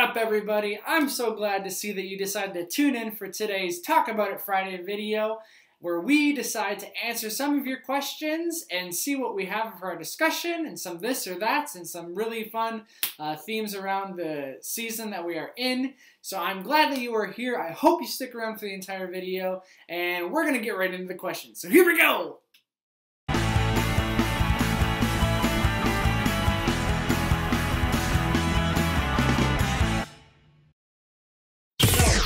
up, everybody? I'm so glad to see that you decided to tune in for today's Talk About It Friday video, where we decide to answer some of your questions and see what we have for our discussion and some this or that's and some really fun themes around the season that we are in. So I'm glad that you are here. I hope you stick around for the entire video, and we're going to get right into the questions. So here we go!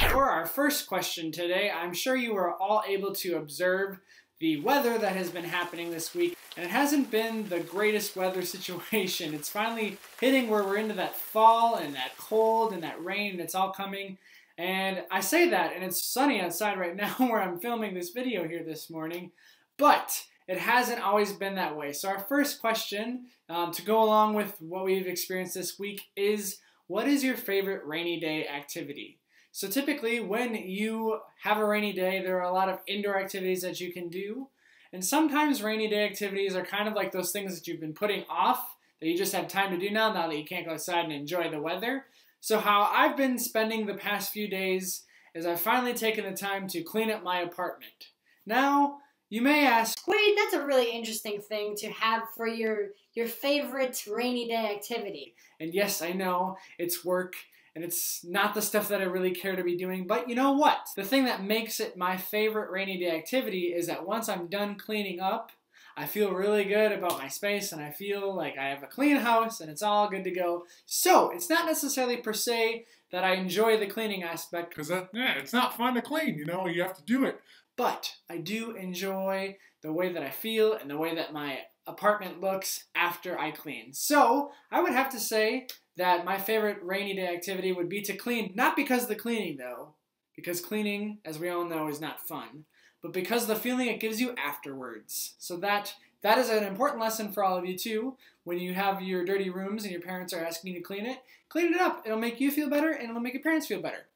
For our first question today, I'm sure you are all able to observe the weather that has been happening this week, and it hasn't been the greatest weather situation. It's finally hitting where we're into that fall and that cold and that rain, and it's all coming. And I say that, and it's sunny outside right now where I'm filming this video here this morning, but it hasn't always been that way. So our first question, to go along with what we've experienced this week, is what is your favorite rainy day activity? So typically when you have a rainy day, there are a lot of indoor activities that you can do. And sometimes rainy day activities are kind of like those things that you've been putting off that you just have time to do now that you can't go outside and enjoy the weather. So how I've been spending the past few days is I've finally taken the time to clean up my apartment. Now, you may ask, Wade, that's a really interesting thing to have for your favorite rainy day activity. And yes, I know, it's work. And it's not the stuff that I really care to be doing, but you know what? The thing that makes it my favorite rainy day activity is that once I'm done cleaning up, I feel really good about my space and I feel like I have a clean house and it's all good to go. So it's not necessarily per se that I enjoy the cleaning aspect. Because it's not fun to clean, you know, you have to do it. But I do enjoy the way that I feel and the way that my apartment looks after I clean. So I would have to say that my favorite rainy day activity would be to clean, not because of the cleaning though, because cleaning, as we all know, is not fun, but because of the feeling it gives you afterwards. So that is an important lesson for all of you too. When you have your dirty rooms and your parents are asking you to clean it up. It'll make you feel better and it'll make your parents feel better.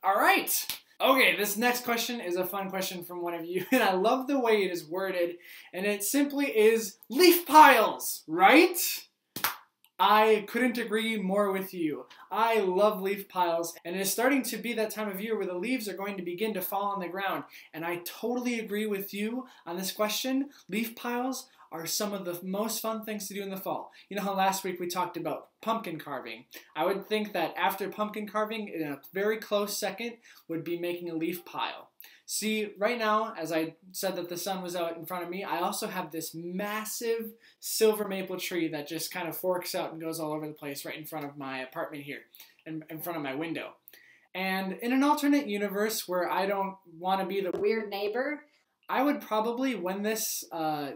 All right. Okay, this next question is a fun question from one of you, and I love the way it is worded, and it simply is leaf piles, right? I couldn't agree more with you. I love leaf piles, and it is starting to be that time of year where the leaves are going to begin to fall on the ground, and I totally agree with you on this question. Leaf piles are some of the most fun things to do in the fall. You know how last week we talked about pumpkin carving? I would think that after pumpkin carving, in a very close second, would be making a leaf pile. See, right now, as I said that the sun was out in front of me, I also have this massive silver maple tree that just kind of forks out and goes all over the place right in front of my apartment here, in front of my window. And in an alternate universe where I don't want to be the Weird neighbor. I would probably, when this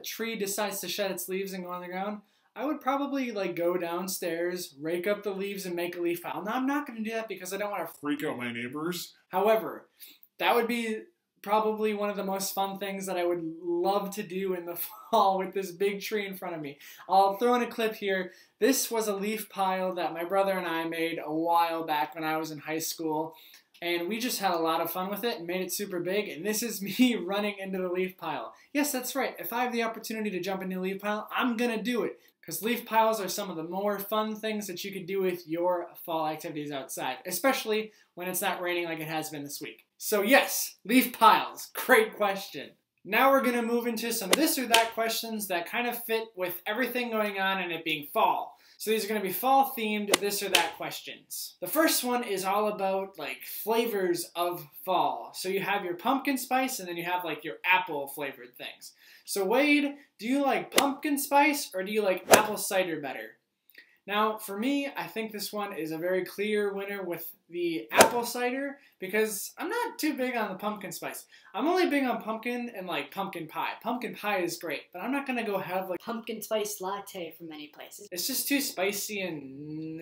tree decides to shed its leaves and go on the ground, I would probably like go downstairs, rake up the leaves, and make a leaf pile. Now, I'm not going to do that because I don't want to Freak out my neighbors. However, that would be probably one of the most fun things that I would love to do in the fall with this big tree in front of me. I'll throw in a clip here. This was a leaf pile that my brother and I made a while back when I was in high school. And we just had a lot of fun with it and made it super big. And this is me running into the leaf pile. Yes, that's right. If I have the opportunity to jump into a leaf pile, I'm going to do it. Because leaf piles are some of the more fun things that you could do with your fall activities outside. Especially when it's not raining like it has been this week. So yes, leaf piles. Great question. Now we're going to move into some this or that questions that kind of fit with everything going on and it being fall. So these are going to be fall themed this or that questions. The first one is all about like flavors of fall. So you have your pumpkin spice and then you have like your apple flavored things. So Wade, do you like pumpkin spice or do you like apple cider better? Now for me, I think this one is a very clear winner with the apple cider because I'm not too big on the pumpkin spice. I'm only big on pumpkin and like pumpkin pie. Pumpkin pie is great, but I'm not going to go have like Pumpkin spice latte from many places. it's just too spicy and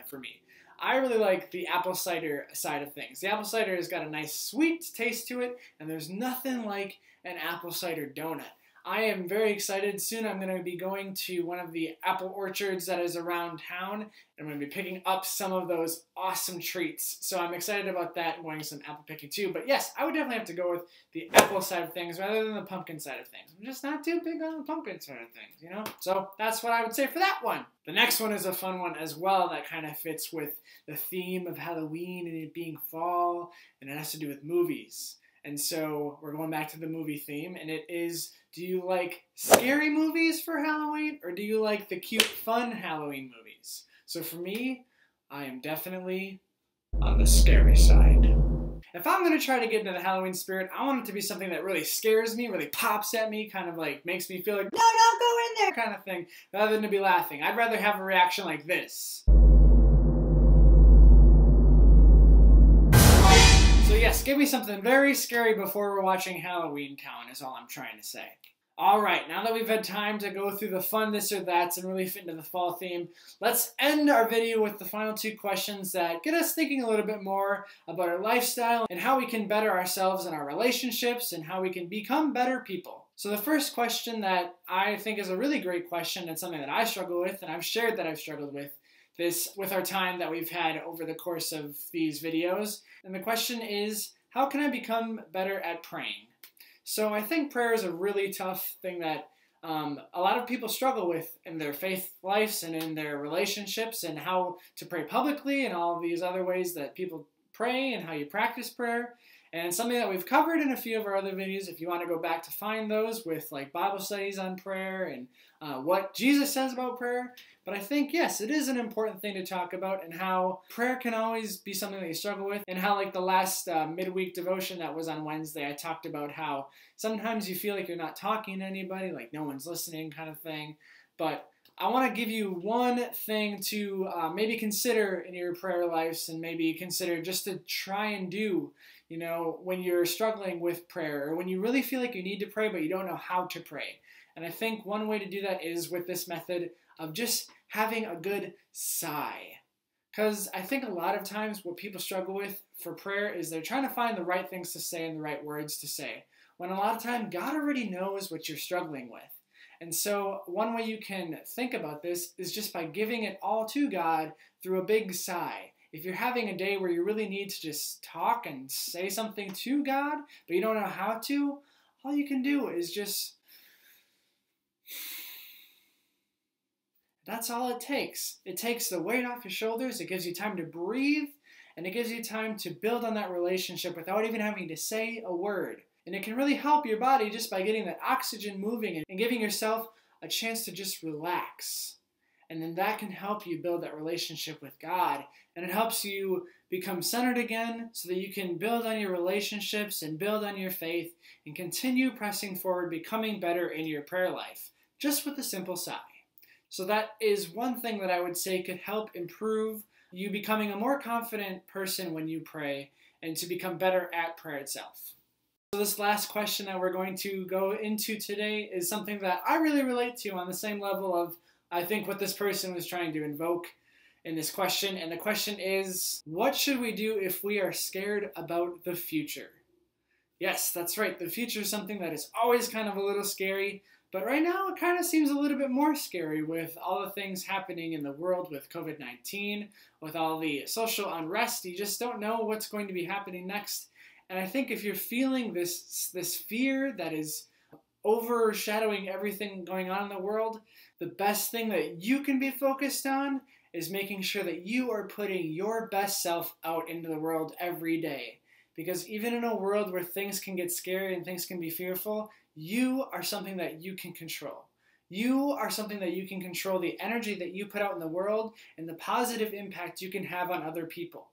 for me. I really like the apple cider side of things. The apple cider has got a nice sweet taste to it, and there's nothing like an apple cider donut. I am very excited. Soon I'm going to be going to one of the apple orchards that is around town. I'm going to be picking up some of those awesome treats. So I'm excited about that and going some apple picking too. But yes, I would definitely have to go with the apple side of things rather than the pumpkin side of things. I'm just not too big on the pumpkin side of things, you know? So that's what I would say for that one. The next one is a fun one as well that kind of fits with the theme of Halloween and it being fall, and it has to do with movies. And so we're going back to the movie theme, and it is, do you like scary movies for Halloween, or do you like the cute, fun Halloween movies? So for me, I am definitely on the scary side. If I'm going to try to get into the Halloween spirit, I want it to be something that really scares me, really pops at me, kind of like makes me feel like, no, don't go in there, kind of thing, rather than to be laughing. I'd rather have a reaction like this. So yes, give me something very scary before we're watching Halloween Town is all I'm trying to say. Alright, now that we've had time to go through the fun this or that's and really fit into the fall theme, let's end our video with the final two questions that get us thinking a little bit more about our lifestyle and how we can better ourselves in our relationships and how we can become better people. So the first question that I think is a really great question and something that I struggle with, and I've shared that I've struggled with this with our time that we've had over the course of these videos. And the question is, how can I become better at praying? So I think prayer is a really tough thing that a lot of people struggle with in their faith lives and in their relationships, and how to pray publicly and all of these other ways that people pray and how you practice prayer. And it's something that we've covered in a few of our other videos if you want to go back to find those with like Bible studies on prayer and what Jesus says about prayer. But I think, yes, it is an important thing to talk about, and how prayer can always be something that you struggle with, and how like the last midweek devotion that was on Wednesday, I talked about how sometimes you feel like you're not talking to anybody, like no one's listening kind of thing. But I want to give you one thing to maybe consider in your prayer lives, and maybe consider just to try and do, you know, when you're struggling with prayer, or when you really feel like you need to pray but you don't know how to pray. And I think one way to do that is with this method of just having a good sigh. Because I think a lot of times what people struggle with for prayer is they're trying to find the right things to say and the right words to say, when a lot of time God already knows what you're struggling with. And so one way you can think about this is just by giving it all to God through a big sigh. If you're having a day where you really need to just talk and say something to God, but you don't know how to, all you can do is just... That's all it takes. It takes the weight off your shoulders, it gives you time to breathe, and it gives you time to build on that relationship without even having to say a word. And it can really help your body just by getting that oxygen moving and giving yourself a chance to just relax. And then that can help you build that relationship with God. And it helps you become centered again so that you can build on your relationships and build on your faith and continue pressing forward, becoming better in your prayer life, just with a simple sigh. So that is one thing that I would say could help improve you becoming a more confident person when you pray, and to become better at prayer itself. So this last question that we're going to go into today is something that I really relate to on the same level of, I think, what this person was trying to invoke in this question. And the question is, what should we do if we are scared about the future? Yes, that's right. The future is something that is always kind of a little scary. But right now, it kind of seems a little bit more scary with all the things happening in the world with COVID-19, with all the social unrest. You just don't know what's going to be happening next. And I think if you're feeling this fear that is overshadowing everything going on in the world, the best thing that you can be focused on is making sure that you are putting your best self out into the world every day. Because even in a world where things can get scary and things can be fearful, you are something that you can control. You are something that you can control the energy that you put out in the world and the positive impact you can have on other people.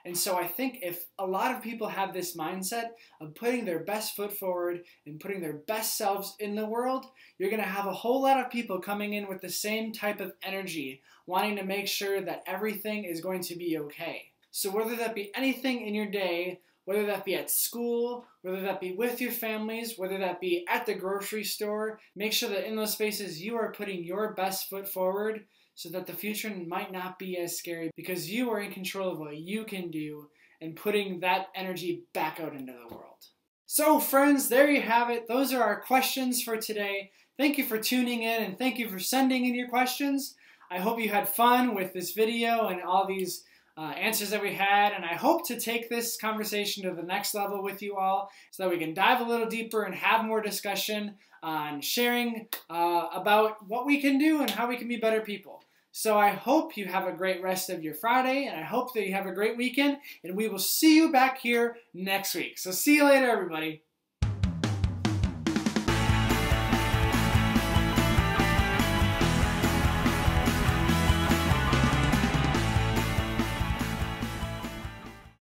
And so I think if a lot of people have this mindset of putting their best foot forward and putting their best selves in the world, you're going to have a whole lot of people coming in with the same type of energy, wanting to make sure that everything is going to be okay. So whether that be anything in your day, whether that be at school, whether that be with your families, whether that be at the grocery store, make sure that in those spaces you are putting your best foot forward so that the future might not be as scary, because you are in control of what you can do and putting that energy back out into the world. So friends, there you have it. Those are our questions for today. Thank you for tuning in and thank you for sending in your questions. I hope you had fun with this video and all these answers that we had, and I hope to take this conversation to the next level with you all so that we can dive a little deeper and have more discussion on sharing about what we can do and how we can be better people. So I hope you have a great rest of your Friday, and I hope that you have a great weekend, and we will see you back here next week. So see you later, everybody.